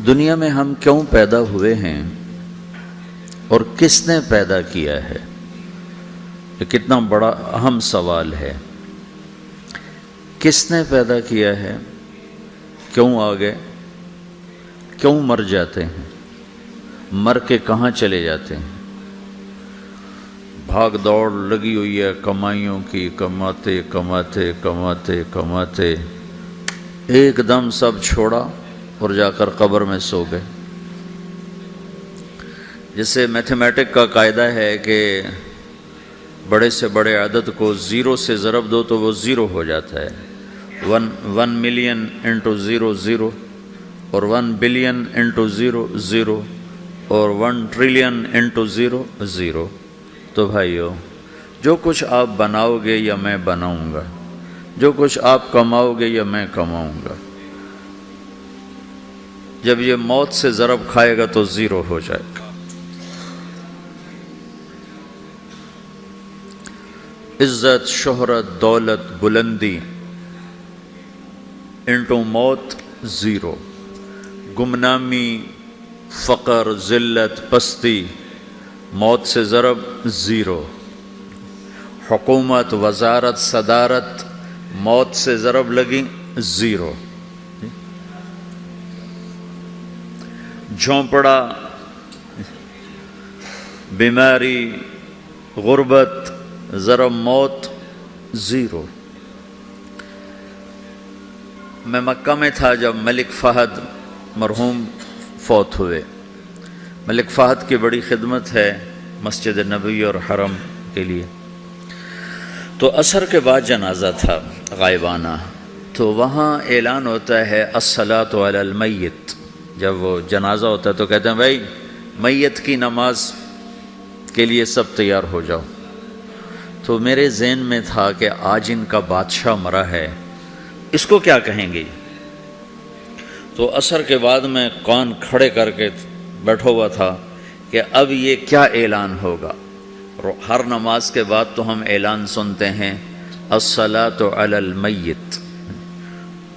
دنیا میں ہم کیوں پیدا ہوئے ہیں اور کس نے پیدا کیا ہے؟ یہ کتنا بڑا اہم سوال ہے۔ کس نے پیدا کیا ہے؟ کیوں آ گئے؟ کیوں مر جاتے ہیں؟ مر کے کہاں چلے جاتے ہیں؟ بھاگ دوڑ لگی ہوئی ہے کمائیوں کی، کماتے کماتے کماتے کماتے ایک دم سب چھوڑا اور جا کر قبر میں سو گئے۔ جیسے میتھمیٹک کا قاعدہ ہے کہ بڑے سے بڑے عدد کو زیرو سے ضرب دو تو وہ زیرو ہو جاتا ہے۔ 1 ملین انٹو زیرو زیرو، اور 1 بلین انٹو زیرو زیرو، اور 1 ٹریلین انٹو زیرو زیرو۔ تو بھائیو، جو کچھ آپ بناؤ گے یا میں بناؤں گا، جو کچھ آپ کماؤ گے یا میں کماؤں گا، جب یہ موت سے ضرب کھائے گا تو زیرو ہو جائے گا۔ عزت، شہرت، دولت، بلندی انٹو موت زیرو، گمنامی، فقر، ذلت، پستی موت سے ضرب زیرو، حکومت، وزارت، صدارت موت سے ضرب لگی زیرو، جھونپڑا، بیماری، غربت ضرب موت زیرو۔ میں مکہ میں تھا جب ملک فہد مرحوم فوت ہوئے۔ ملک فہد کی بڑی خدمت ہے مسجد نبوی اور حرم کے لیے۔ تو عصر کے بعد جنازہ تھا غائبانہ، تو وہاں اعلان ہوتا ہے الصلاۃ علی المیت۔ جب وہ جنازہ ہوتا ہے تو کہتے ہیں بھائی میت کی نماز کے لیے سب تیار ہو جاؤ۔ تو میرے ذہن میں تھا کہ آج ان کا بادشاہ مرا ہے، اس کو کیا کہیں گے؟ تو عصر کے بعد میں کان کھڑے کر کے بیٹھا ہوا تھا کہ اب یہ کیا اعلان ہوگا۔ ہر نماز کے بعد تو ہم اعلان سنتے ہیں الصلاۃ علی المیت،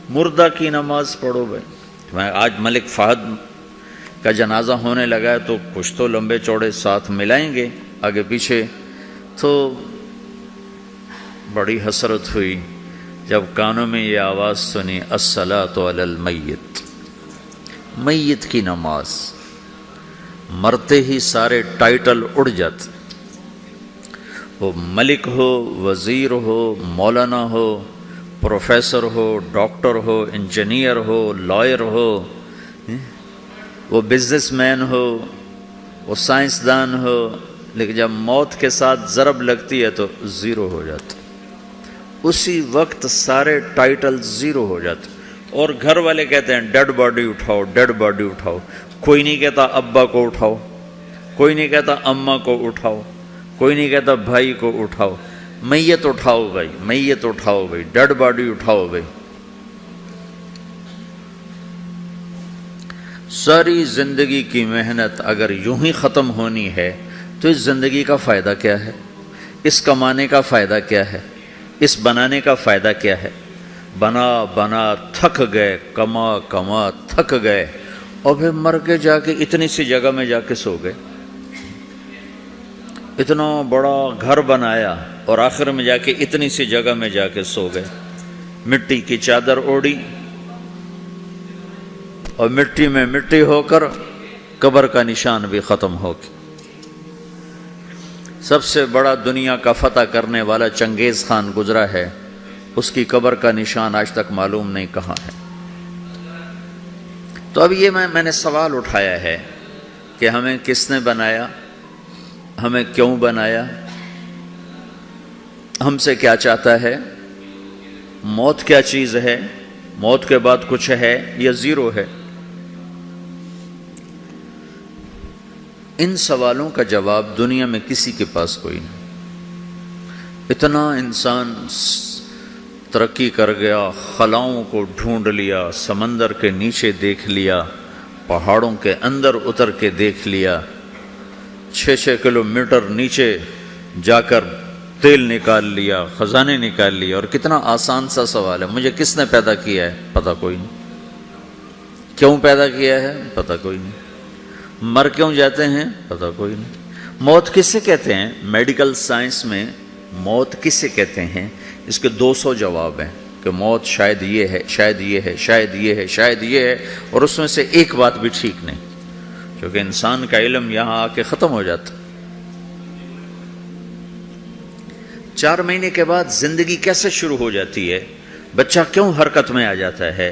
مردہ کی نماز پڑھو بھائی۔ میں آج ملک فہد کا جنازہ ہونے لگا ہے تو کچھ تو لمبے چوڑے ساتھ ملائیں گے آگے پیچھے۔ تو بڑی حسرت ہوئی جب کانوں میں یہ آواز سنی الصلاۃ علی المیت، میت کی نماز۔ مرتے ہی سارے ٹائٹل اڑ جاتے، وہ ملک ہو، وزیر ہو، مولانا ہو، پروفیسر ہو، ڈاکٹر ہو، انجینئر ہو، لائر ہو، وہ بزنس مین ہو، وہ سائنسدان ہو، لیکن جب موت کے ساتھ ضرب لگتی ہے تو زیرو ہو جاتا، اسی وقت سارے ٹائٹل زیرو ہو جاتے۔ اور گھر والے کہتے ہیں ڈیڈ باڈی اٹھاؤ، ڈیڈ باڈی اٹھاؤ۔ کوئی نہیں کہتا ابا کو اٹھاؤ، کوئی نہیں کہتا اماں کو اٹھاؤ، کوئی نہیں کہتا بھائی کو اٹھاؤ۔ میت اٹھاؤ بھائی، میت اٹھاؤ بھائی، ڈیڈ باڈی اٹھاؤ بھائی۔ ساری زندگی کی محنت اگر یوں ہی ختم ہونی ہے تو اس زندگی کا فائدہ کیا ہے؟ اس کمانے کا فائدہ کیا ہے؟ اس بنانے کا فائدہ کیا ہے؟ بنا بنا تھک گئے، کما کما تھک گئے، اور پھر مر کے جا کے اتنی سی جگہ میں جا کے سو گئے۔ اتنا بڑا گھر بنایا اور آخر میں جا کے اتنی سی جگہ میں جا کے سو گئے۔ مٹی کی چادر اوڑھی اور مٹی میں مٹی ہو کر قبر کا نشان بھی ختم ہو گیا۔ سب سے بڑا دنیا کا فتح کرنے والا چنگیز خان گزرا ہے، اس کی قبر کا نشان آج تک معلوم نہیں کہاں ہے۔ تو اب یہ میں نے سوال اٹھایا ہے کہ ہمیں کس نے بنایا، ہمیں کیوں بنایا، ہم سے کیا چاہتا ہے، موت کیا چیز ہے، موت کے بعد کچھ ہے یا زیرو ہے؟ ان سوالوں کا جواب دنیا میں کسی کے پاس کوئی نہیں۔ اتنا انسان ترقی کر گیا، خلاؤں کو ڈھونڈ لیا، سمندر کے نیچے دیکھ لیا، پہاڑوں کے اندر اتر کے دیکھ لیا، 6 کلومیٹر نیچے جا کر تیل نکال لیا، خزانے نکال لیا۔ اور کتنا آسان سا سوال ہے، مجھے کس نے پیدا کیا ہے؟ پتہ کوئی نہیں۔ کیوں پیدا کیا ہے پتہ کوئی نہیں، مر کیوں جاتے ہیں پتہ کوئی نہیں۔ موت کسے کہتے ہیں؟ میڈیکل سائنس میں موت کسے کہتے ہیں اس کے 200 جواب ہیں کہ موت شاید یہ ہے، شاید یہ ہے، شاید یہ ہے، شاید یہ ہے، اور اس میں سے ایک بات بھی ٹھیک نہیں، کیونکہ انسان کا علم یہاں آ کے ختم ہو جاتا۔ 4 مہینے کے بعد زندگی کیسے شروع ہو جاتی ہے؟ بچہ کیوں حرکت میں آ جاتا ہے؟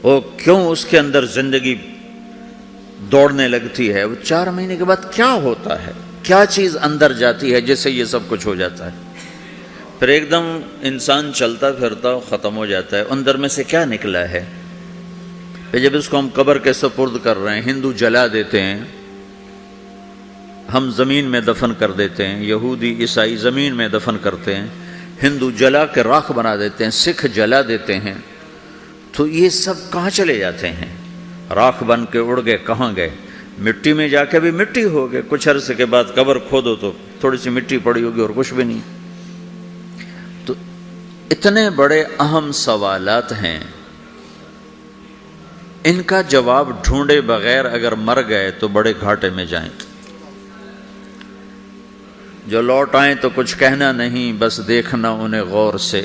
وہ کیوں اس کے اندر زندگی دوڑنے لگتی ہے؟ وہ 4 مہینے کے بعد کیا ہوتا ہے؟ کیا چیز اندر جاتی ہے جس سے یہ سب کچھ ہو جاتا ہے؟ پھر ایک دم انسان چلتا پھرتا ختم ہو جاتا ہے، اندر میں سے کیا نکلا ہے؟ پھر جب اس کو ہم قبر کے سپرد کر رہے ہیں، ہندو جلا دیتے ہیں، ہم زمین میں دفن کر دیتے ہیں، یہودی عیسائی زمین میں دفن کرتے ہیں، ہندو جلا کے راکھ بنا دیتے ہیں، سکھ جلا دیتے ہیں، تو یہ سب کہاں چلے جاتے ہیں؟ راکھ بن کے اڑ گئے، کہاں گئے؟ مٹی میں جا کے بھی مٹی ہو گئے، کچھ عرصے کے بعد قبر کھودو تو تھوڑی سی مٹی پڑی ہوگی اور کچھ بھی نہیں۔ تو اتنے بڑے اہم سوالات ہیں، ان کا جواب ڈھونڈے بغیر اگر مر گئے تو بڑے گھاٹے میں جائیں۔ جو لوٹ آئیں تو کچھ کہنا نہیں، بس دیکھنا انہیں غور سے،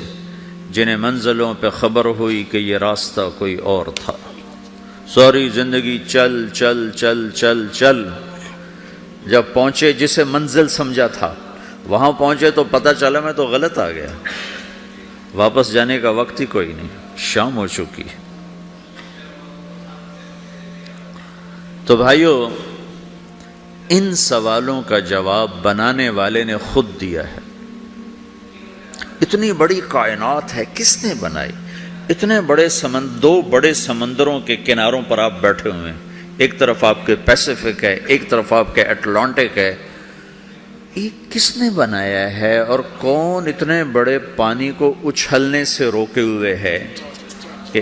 جنہیں منزلوں پہ خبر ہوئی کہ یہ راستہ کوئی اور تھا۔ ساری زندگی چل چل چل چل چل، جب پہنچے جسے منزل سمجھا تھا وہاں پہنچے تو پتہ چلا میں تو غلط آ گیا، واپس جانے کا وقت ہی کوئی نہیں، شام ہو چکی۔ تو بھائیو، ان سوالوں کا جواب بنانے والے نے خود دیا ہے۔ اتنی بڑی کائنات ہے، کس نے بنائی؟ اتنے بڑے دو بڑے سمندروں کے کناروں پر آپ بیٹھے ہوئے ہیں، ایک طرف آپ کے پیسیفک ہے، ایک طرف آپ کے اٹلانٹک ہے، یہ کس نے بنایا ہے؟ اور کون اتنے بڑے پانی کو اچھلنے سے روکے ہوئے ہے کہ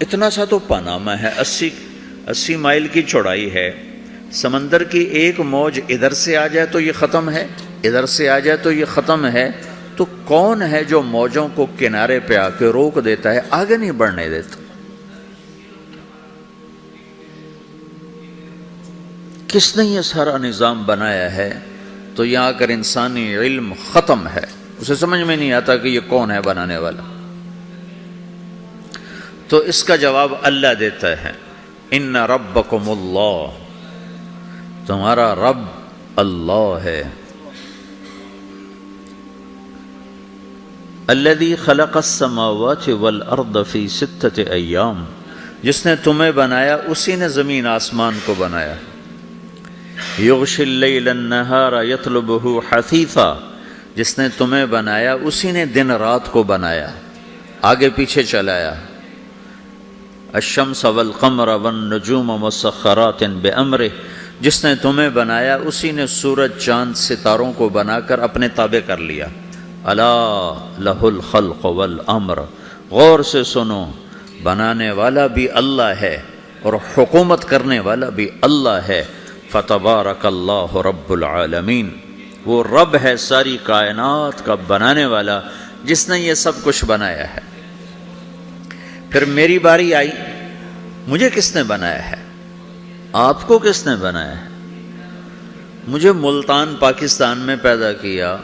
اتنا سا تو پاناما ہے، 80 مائل کی چوڑائی ہے، سمندر کی ایک موج ادھر سے آ جائے تو یہ ختم ہے، ادھر سے آ جائے تو یہ ختم ہے، تو کون ہے جو موجوں کو کنارے پہ آ کے روک دیتا ہے، آگے نہیں بڑھنے دیتا؟ کس نے یہ سارا نظام بنایا ہے؟ تو یہاں کر انسانی علم ختم ہے، اسے سمجھ میں نہیں آتا کہ یہ کون ہے بنانے والا۔ تو اس کا جواب اللہ دیتا ہے، ان ربکم اللہ، تمہارا رب اللہ ہے، الذی خلق السماوات والارض فی 6 ایام، جس نے تمہیں بنایا اسی نے زمین آسمان کو بنایا، یغشی اللیل النہار یطلبہ حثیثا، جس نے تمہیں بنایا اسی نے دن رات کو بنایا، آگے پیچھے چلایا، الشمس والقمر والنجوم مسخرات بامرہ، جس نے تمہیں بنایا اسی نے سورج چاند ستاروں کو بنا کر اپنے تابع کر لیا، الا لہ الخلق والامر، غور سے سنو، بنانے والا بھی اللہ ہے اور حکومت کرنے والا بھی اللہ ہے، فتبارک اللہ رب العالمین، وہ رب ہے ساری کائنات کا بنانے والا جس نے یہ سب کچھ بنایا ہے۔ پھر میری باری آئی، مجھے کس نے بنایا ہے؟ آپ کو کس نے بنایا ہے؟ مجھے ملتان پاکستان میں پیدا کیا،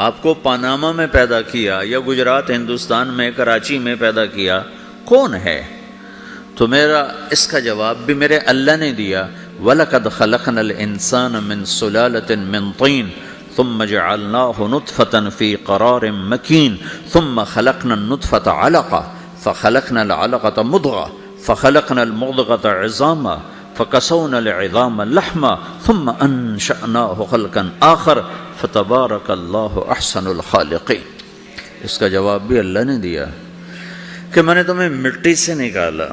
آپ کو پاناما میں پیدا کیا، یا گجرات ہندوستان میں کراچی میں پیدا کیا، کون ہے؟ تو میرا اس کا جواب بھی میرے اللہ نے دیا، وَلَقَدْ خَلَقْنَا الْإِنسَانَ مِنْ سُلَالَةٍ مِّن طِينٍ ثُمَّ جَعَلْنَاهُ نُطْفَةً فِي قَرَارٍ مَّكِينٍ ثُمَّ خَلَقْنَا النُّطْفَةَ عَلَقَةً فَخَلَقْنَا الْعَلَقَةَ مُضْغَةً فَخَلَقْنَا الْمُضْغَةَ عِظَامًا فَكَسَوْنَا الْعِظَامَ لَحْمًا ثُمَّ أَنشَأْنَاهُ خَلْقًا آخَرَ فَتَبَارَكَ اللَّهُ أَحْسَنُ الْخَالِقِينَ۔ اس کا جواب بھی اللہ نے دیا کہ میں نے تمہیں مٹی سے نکالا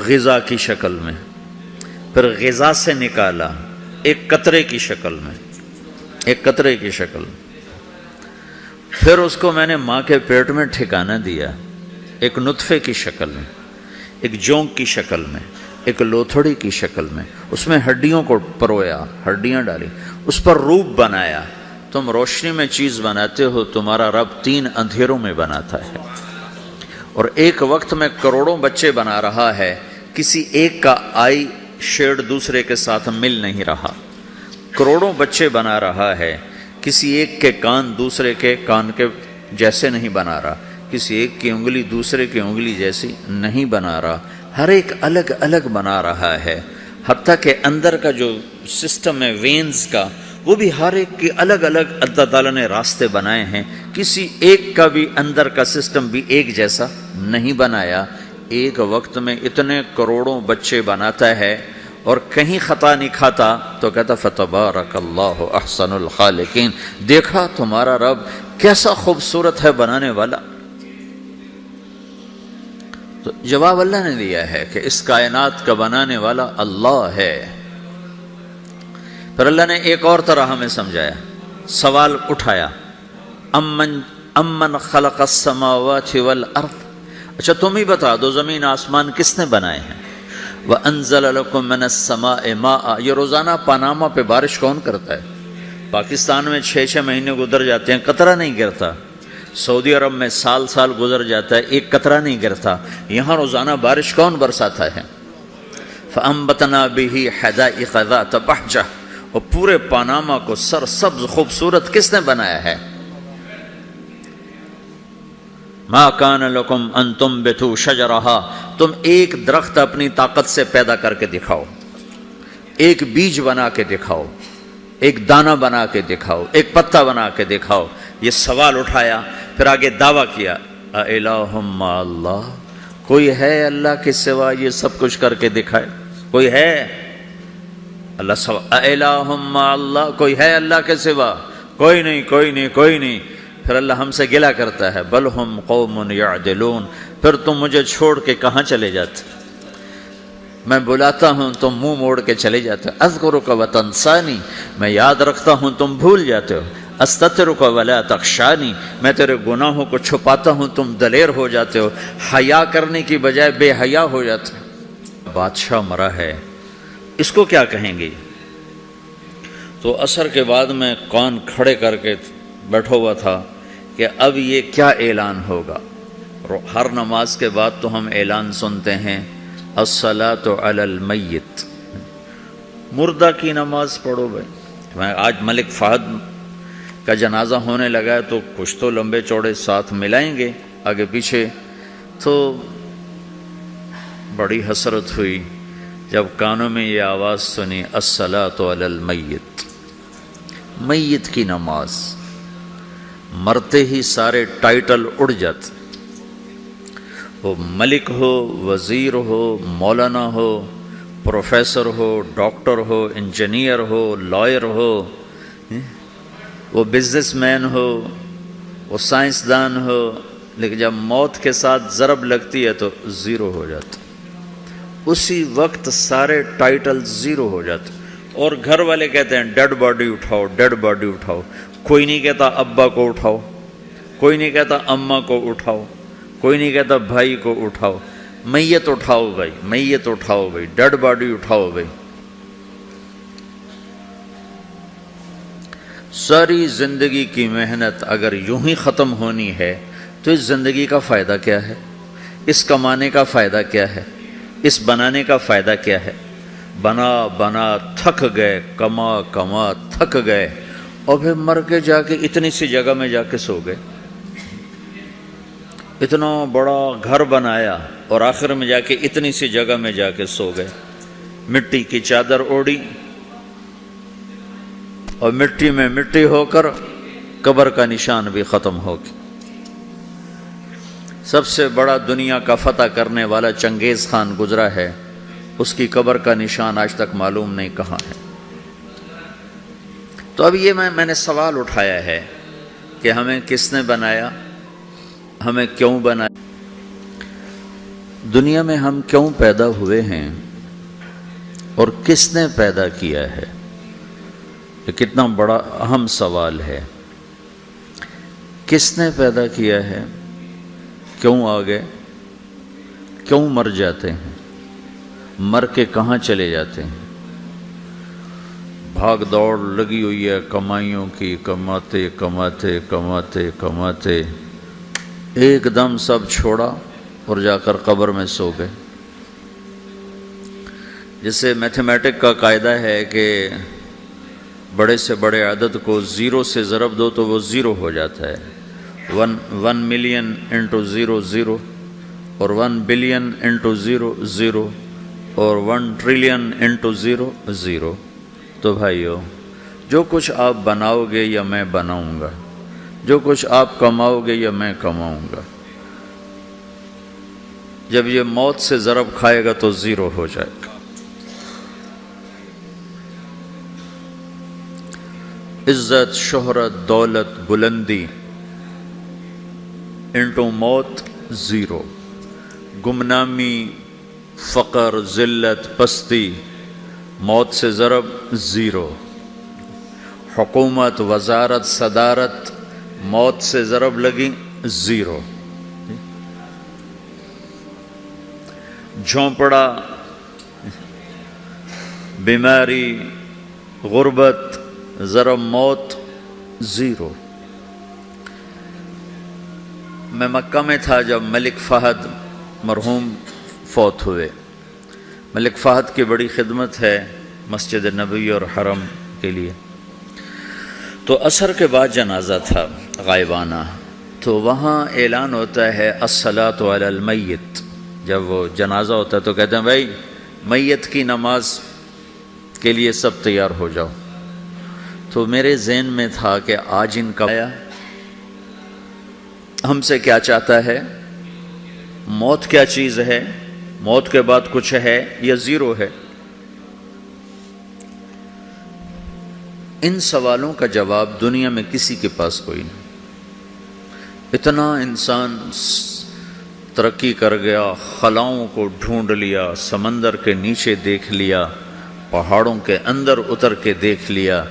غذا کی شکل میں، پھر غذا سے نکالا ایک قطرے کی شکل میں، ایک قطرے کی شکل میں، پھر اس کو میں نے ماں کے پیٹ میں ٹھکانہ دیا ایک نطفے کی شکل میں، ایک جونک کی شکل میں، ایک لوتھڑی کی شکل میں، اس میں ہڈیوں کو پرویا، ہڈیاں ڈالی، اس پر روپ بنایا۔ تم روشنی میں چیز بناتے ہو، تمہارا رب 3 اندھیروں میں بناتا ہے، اور ایک وقت میں کروڑوں بچے بنا رہا ہے، کسی ایک کا آئی شیڈ دوسرے کے ساتھ مل نہیں رہا، کروڑوں بچے بنا رہا ہے، کسی ایک کے کان دوسرے کے کان کے جیسے نہیں بنا رہا، کسی ایک کی انگلی دوسرے کی انگلی جیسی نہیں بنا رہا، ہر ایک الگ الگ بنا رہا ہے، حتیٰ کہ اندر کا جو سسٹم ہے وینز کا، وہ بھی ہر ایک کی الگ الگ اللہ تعالیٰ نے راستے بنائے ہیں، کسی ایک کا بھی اندر کا سسٹم بھی ایک جیسا نہیں بنایا۔ ایک وقت میں اتنے کروڑوں بچے بناتا ہے اور کہیں خطا نہیں کھاتا تو کہتا فتبارک اللہ احسن الخالقین، دیکھا تمہارا رب کیسا خوبصورت ہے بنانے والا۔ تو جواب اللہ نے دیا ہے کہ اس کائنات کا بنانے والا اللہ ہے۔ پھر اللہ نے ایک اور طرح ہمیں سمجھایا، سوال اٹھایا، امن خلق السماوات والارض، اچھا تم ہی بتا دو زمین آسمان کس نے بنائے ہیں؟ وَأَنزَلَ لَكُم مِّنَ السَّمَاءِ مَاءً، یہ روزانہ پاناما پہ بارش کون کرتا ہے؟ پاکستان میں 6 مہینے گزر جاتے ہیں قطرہ نہیں گرتا، سعودی عرب میں سال سال گزر جاتا ہے ایک قطرہ نہیں گرتا، یہاں روزانہ بارش کون برساتا ہے؟ فَأَنبَتْنَا بِهِ حَدَائِقَ ذَاتَ بَهْجَةٍ، اور پورے پاناما کو سرسبز خوبصورت کس نے بنایا ہے؟ ما کان لکم ان تنبتوا شجرہا، تم ایک درخت اپنی طاقت سے پیدا کر کے دکھاؤ، ایک بیج بنا کے دکھاؤ، ایک دانہ بنا کے دکھاؤ، ایک پتا بنا کے دکھاؤ۔ یہ سوال اٹھایا، پھر آگے دعویٰ کیا، اِلٰہٌ مع اللہ، کوئی ہے اللہ کے سوا یہ سب کچھ کر کے دکھائے؟ کوئی ہے؟ اللہ سوا اِلٰہٌ مع اللہ، کوئی ہے اللہ کے سوا؟ کوئی نہیں، کوئی نہیں، کوئی نہیں۔ پھر اللہ ہم سے گلہ کرتا ہے، بل ہم قوم یعدلون، پھر تم مجھے چھوڑ کے کہاں چلے جاتے؟ میں بلاتا ہوں تم منہ موڑ کے چلے جاتے ہو، اذکرک وتنسانی، میں یاد رکھتا ہوں تم بھول جاتے ہو، استترک ولا تخشانی، میں تیرے گناہوں کو چھپاتا ہوں تم دلیر ہو جاتے ہو، حیا کرنے کی بجائے بے حیا ہو جاتے ہو۔ بادشاہ مرا ہے، اس کو کیا کہیں گے؟ تو عصر کے بعد میں کان کھڑے کر کے بیٹھا ہوا تھا کہ اب یہ کیا اعلان ہوگا۔ ہر نماز کے بعد تو ہم اعلان سنتے ہیں، الصلاۃ علی المیت، مردہ کی نماز پڑھو بھائی۔ میں آج ملک فہد کا جنازہ ہونے لگا ہے تو کچھ تو لمبے چوڑے ساتھ ملائیں گے آگے پیچھے، تو بڑی حسرت ہوئی جب کانوں میں یہ آواز سنی، الصلاۃ علی المیت، میت کی نماز۔ مرتے ہی سارے ٹائٹل اڑ جاتے، وہ ملک ہو، وزیر ہو، مولانا ہو، پروفیسر ہو، ڈاکٹر ہو، انجینئر ہو، لائر ہو، وہ بزنس مین ہو، وہ سائنسدان ہو، لیکن جب موت کے ساتھ ضرب لگتی ہے تو زیرو ہو جاتا، اسی وقت سارے ٹائٹل زیرو ہو جاتے۔ اور گھر والے کہتے ہیں ڈیڈ باڈی اٹھاؤ، ڈیڈ باڈی اٹھاؤ، کوئی نہیں کہتا ابا کو اٹھاؤ، کوئی نہیں کہتا اماں کو اٹھاؤ، کوئی نہیں کہتا بھائی کو اٹھاؤ، میت اٹھاؤ بھائی، میت اٹھاؤ بھائی، ڈیڈ باڈی اٹھاؤ بھائی۔ ساری زندگی کی محنت اگر یوں ہی ختم ہونی ہے تو اس زندگی کا فائدہ کیا ہے؟ اس کمانے کا فائدہ کیا ہے؟ اس بنانے کا فائدہ کیا ہے؟ بنا بنا تھک گئے، کما کما تھک گئے، اور پھر مر کے جا کے اتنی سی جگہ میں جا کے سو گئے۔ اتنا بڑا گھر بنایا اور آخر میں جا کے اتنی سی جگہ میں جا کے سو گئے، مٹی کی چادر اوڑھی اور مٹی میں مٹی ہو کر قبر کا نشان بھی ختم ہو گیا۔ سب سے بڑا دنیا کا فتح کرنے والا چنگیز خان گزرا ہے، اس کی قبر کا نشان آج تک معلوم نہیں کہاں ہے۔ تو اب یہ میں نے سوال اٹھایا ہے کہ ہمیں کس نے بنایا، ہمیں کیوں بنایا، دنیا میں ہم کیوں پیدا ہوئے ہیں اور کس نے پیدا کیا ہے؟ یہ کتنا بڑا اہم سوال ہے۔ کس نے پیدا کیا ہے؟ کیوں آ گئے؟ کیوں مر جاتے ہیں؟ مر کے کہاں چلے جاتے ہیں؟ بھاگ دوڑ لگی ہوئی ہے کمائیوں کی، کماتے کماتے کماتے کماتے ایک دم سب چھوڑا اور جا کر قبر میں سو گئے۔ جیسے میتھمیٹک کا قاعدہ ہے کہ بڑے سے بڑے عدد کو زیرو سے ضرب دو تو وہ زیرو ہو جاتا ہے، 1 ملین انٹو زیرو زیرو، اور 1 بلین انٹو زیرو زیرو، اور 1 ٹریلین انٹو زیرو زیرو۔ تو بھائیو، جو کچھ آپ بناؤ گے یا میں بناؤں گا، جو کچھ آپ کماؤ گے یا میں کماؤں گا، جب یہ موت سے ضرب کھائے گا تو زیرو ہو جائے گا۔ عزت، شہرت، دولت، بلندی انٹو موت زیرو، گمنامی، فقر، ذلت، پستی موت سے ضرب زیرو، حکومت، وزارت، صدارت موت سے ضرب لگی زیرو، جھونپڑا، بیماری، غربت ضرب موت زیرو۔ میں مکہ میں تھا جب ملک فہد مرحوم فوت ہوئے۔ ملک فہد کی بڑی خدمت ہے مسجد نبوی اور حرم کے لیے۔ تو عصر کے بعد جنازہ تھا غائبانہ، تو وہاں اعلان ہوتا ہے الصلاۃ علی المیت۔ جب وہ جنازہ ہوتا ہے تو کہتے ہیں بھائی میت کی نماز کے لیے سب تیار ہو جاؤ۔ تو میرے ذہن میں تھا کہ آج ان کا آیا ہم سے کیا چاہتا ہے، موت کیا چیز ہے، موت کے بعد کچھ ہے یا زیرو ہے۔ ان سوالوں کا جواب دنیا میں کسی کے پاس کوئی نہیں۔ اتنا انسان ترقی کر گیا، خلاؤں کو ڈھونڈ لیا، سمندر کے نیچے دیکھ لیا، پہاڑوں کے اندر اتر کے دیکھ لیا،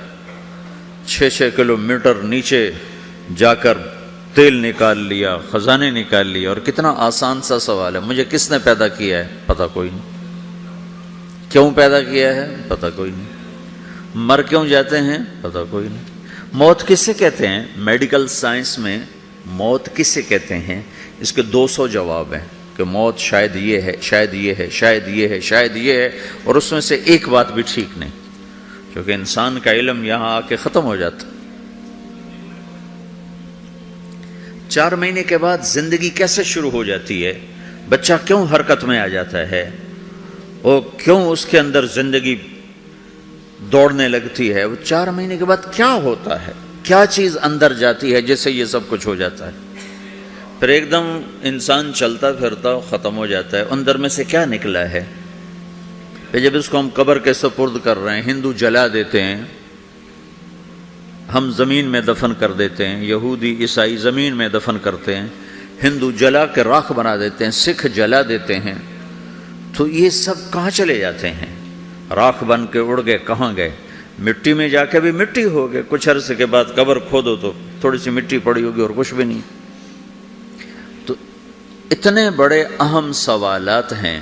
6 کلومیٹر نیچے جا کر تیل نکال لیا، خزانے نکال لیا۔ اور کتنا آسان سا سوال ہے، مجھے کس نے پیدا کیا ہے، پتہ کوئی نہیں۔ کیوں پیدا کیا ہے، پتہ کوئی نہیں۔ مر کیوں جاتے ہیں، پتہ کوئی نہیں۔ موت کسے کہتے ہیں، میڈیکل سائنس میں موت کسے کہتے ہیں، اس کے 200 جواب ہیں کہ موت شاید یہ ہے، شاید یہ ہے، شاید یہ ہے، شاید یہ ہے، اور اس میں سے ایک بات بھی ٹھیک نہیں، کیونکہ انسان کا علم یہاں آ کے ختم ہو جاتا۔ 4 مہینے کے بعد زندگی کیسے شروع ہو جاتی ہے، بچہ کیوں حرکت میں آ جاتا ہے، اور کیوں اس کے اندر زندگی دوڑنے لگتی ہے، وہ 4 مہینے کے بعد کیا ہوتا ہے، کیا چیز اندر جاتی ہے جس سے یہ سب کچھ ہو جاتا ہے۔ پھر ایک دم انسان چلتا پھرتا ختم ہو جاتا ہے، اندر میں سے کیا نکلا ہے۔ پھر جب اس کو ہم قبر کے سپرد کر رہے ہیں، ہندو جلا دیتے ہیں، ہم زمین میں دفن کر دیتے ہیں، یہودی عیسائی زمین میں دفن کرتے ہیں، ہندو جلا کے راکھ بنا دیتے ہیں، سکھ جلا دیتے ہیں، تو یہ سب کہاں چلے جاتے ہیں، راکھ بن کے اڑ گئے، کہاں گئے، مٹی میں جا کے بھی مٹی ہو گئے، کچھ عرصے کے بعد قبر کھودو تو تھوڑی سی مٹی پڑی ہوگی اور کچھ بھی نہیں۔ تو اتنے بڑے اہم سوالات ہیں،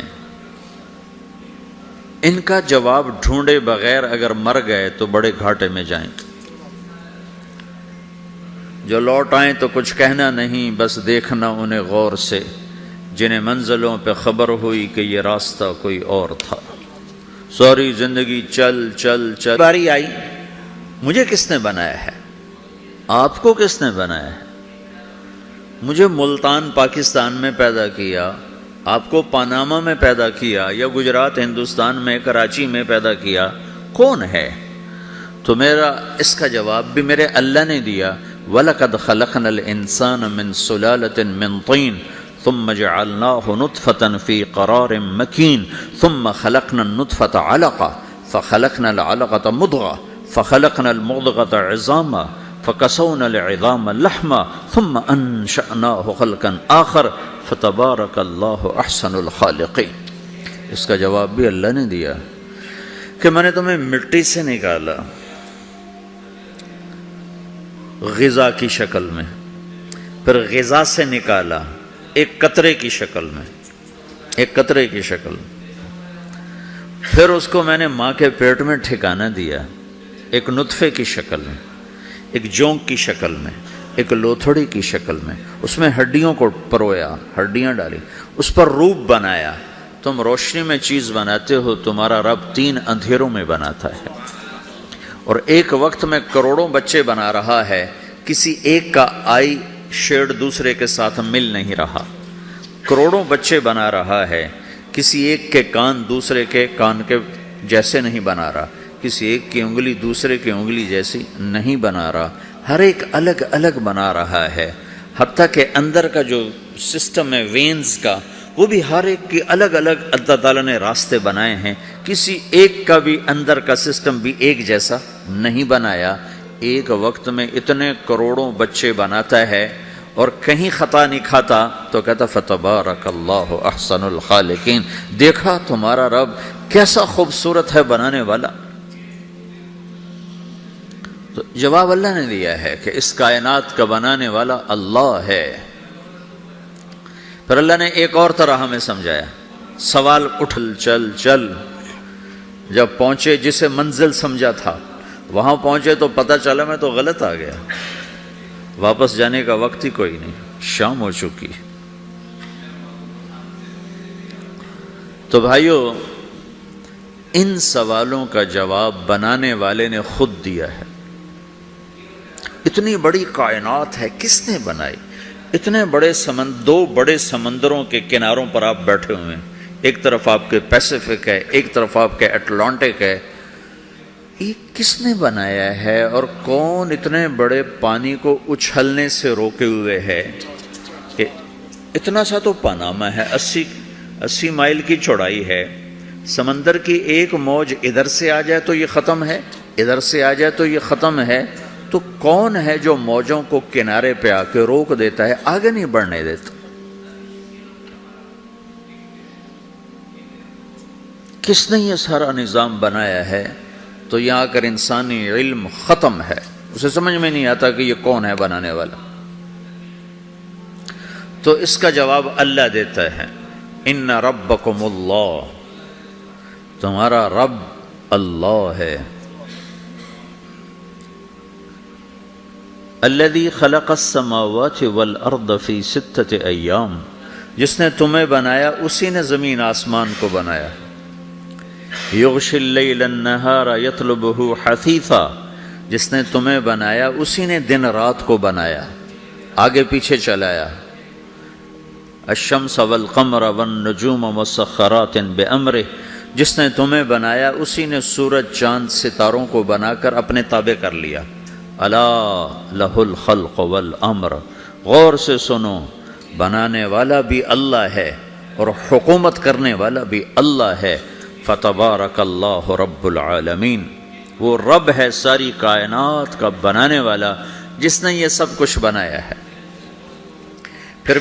ان کا جواب ڈھونڈے بغیر اگر مر گئے تو بڑے گھاٹے میں جائیں گے۔ جو لوٹ آئیں تو کچھ کہنا نہیں، بس دیکھنا انہیں غور سے، جنہیں منزلوں پہ خبر ہوئی کہ یہ راستہ کوئی اور تھا۔ ساری زندگی چل چل چل، باری آئی مجھے کس نے بنایا ہے، آپ کو کس نے بنایا ہے، مجھے ملتان پاکستان میں پیدا کیا، آپ کو پاناما میں پیدا کیا، یا گجرات ہندوستان میں کراچی میں پیدا کیا، کون ہے؟ تو میرا اس کا جواب بھی میرے اللہ نے دیا، وَلَقَدْ خَلَقْنَا الْإِنسَانَ مِنْ سُلَالَةٍ مِنْ طِينٍ ثُمَّ جَعَلْنَاهُ نُطْفَةً فِي قَرَارٍ مَكِينٍ ثُمَّ خَلَقْنَا النُّطْفَةَ عَلَقَةً فَخَلَقْنَا الْعَلَقَةَ مُضْغَةً فَخَلَقْنَا الْمُضْغَةَ عِظَامًا فَكَسَوْنَا الْعِظَامَ لَحْمًا ثُمَّ أَنشَأْنَاهُ خَلْقًا آخَرَ فَتَبَارَكَ اللَّهُ أَحْسَنُ الْخَالِقِينَ۔ اس کا جواب بھی اللہ نے دیا کہ میں نے تمہیں مٹی سے نکالا غذا کی شکل میں، پھر غذا سے نکالا ایک قطرے کی شکل میں، ایک قطرے کی شکل میں، پھر اس کو میں نے ماں کے پیٹ میں ٹھکانہ دیا ایک نطفے کی شکل میں، ایک جونک کی شکل میں، ایک لوتھڑی کی شکل میں، اس میں ہڈیوں کو پرویا، ہڈیاں ڈالی، اس پر روپ بنایا۔ تم روشنی میں چیز بناتے ہو، تمہارا رب 3 اندھیروں میں بناتا ہے، اور ایک وقت میں کروڑوں بچے بنا رہا ہے، کسی ایک کا آئی شیڈ دوسرے کے ساتھ مل نہیں رہا، کروڑوں بچے بنا رہا ہے، کسی ایک کے کان دوسرے کے کان کے جیسے نہیں بنا رہا، کسی ایک کی انگلی دوسرے کی انگلی جیسی نہیں بنا رہا، ہر ایک الگ الگ بنا رہا ہے، حتیٰ کہ اندر کا جو سسٹم ہے وینز کا، وہ بھی ہر ایک کی الگ الگ اللہ تعالیٰ نے راستے بنائے ہیں، کسی ایک کا بھی اندر کا سسٹم بھی ایک جیسا نہیں بنایا۔ ایک وقت میں اتنے کروڑوں بچے بناتا ہے اور کہیں خطا نہیں کھاتا، تو کہتا فتبارک اللہ احسن الخالقین، دیکھا تمہارا رب کیسا خوبصورت ہے بنانے والا۔ تو جواب اللہ نے دیا ہے کہ اس کائنات کا بنانے والا اللہ ہے۔ پھر اللہ نے ایک اور طرح ہمیں سمجھایا، سوال اٹھل چل چل، جب پہنچے جسے منزل سمجھا تھا وہاں پہنچے تو پتہ چلا میں تو غلط آ گیا، واپس جانے کا وقت ہی کوئی نہیں، شام ہو چکی۔ تو بھائیو، ان سوالوں کا جواب بنانے والے نے خود دیا ہے۔ اتنی بڑی کائنات ہے، کس نے بنائی؟ اتنے بڑے دو بڑے سمندروں کے کناروں پر آپ بیٹھے ہوئے ہیں، ایک طرف آپ کے پیسیفک ہے، ایک طرف آپ کے اٹلانٹک ہے، یہ کس نے بنایا ہے؟ اور کون اتنے بڑے پانی کو اچھلنے سے روکے ہوئے ہے کہ اتنا سا تو پاناما ہے، 80 مائل کی چوڑائی ہے، سمندر کی ایک موج ادھر سے آ جائے تو یہ ختم ہے، ادھر سے آ جائے تو یہ ختم ہے، تو کون ہے جو موجوں کو کنارے پہ آ کے روک دیتا ہے، آگے نہیں بڑھنے دیتا؟ کس نے یہ سارا نظام بنایا ہے؟ تو یہاں کر انسانی علم ختم ہے، اسے سمجھ میں نہیں آتا کہ یہ کون ہے بنانے والا۔ تو اس کا جواب اللہ دیتا ہے، ان ربکم اللہ، تمہارا رب اللہ ہے، الذی خلق السماوات والارض فی 6 ایام، جس نے تمہیں بنایا اسی نے زمین آسمان کو بنایا، یغشی اللیل النہار یطلبہ حثیثا، جس نے تمہیں بنایا اسی نے دن رات کو بنایا، آگے پیچھے چلایا، الشمس والقمر والنجوم مسخرات بامرہ، جس نے تمہیں بنایا اسی نے سورج چاند ستاروں کو بنا کر اپنے تابع کر لیا، الا لہ الخلق والامر، غور سے سنو، بنانے والا بھی اللہ ہے اور حکومت کرنے والا بھی اللہ ہے، فتبارک اللہ رب العالمین، وہ رب ہے ساری کائنات کا بنانے والا، جس نے یہ سب کچھ بنایا ہے۔ پھر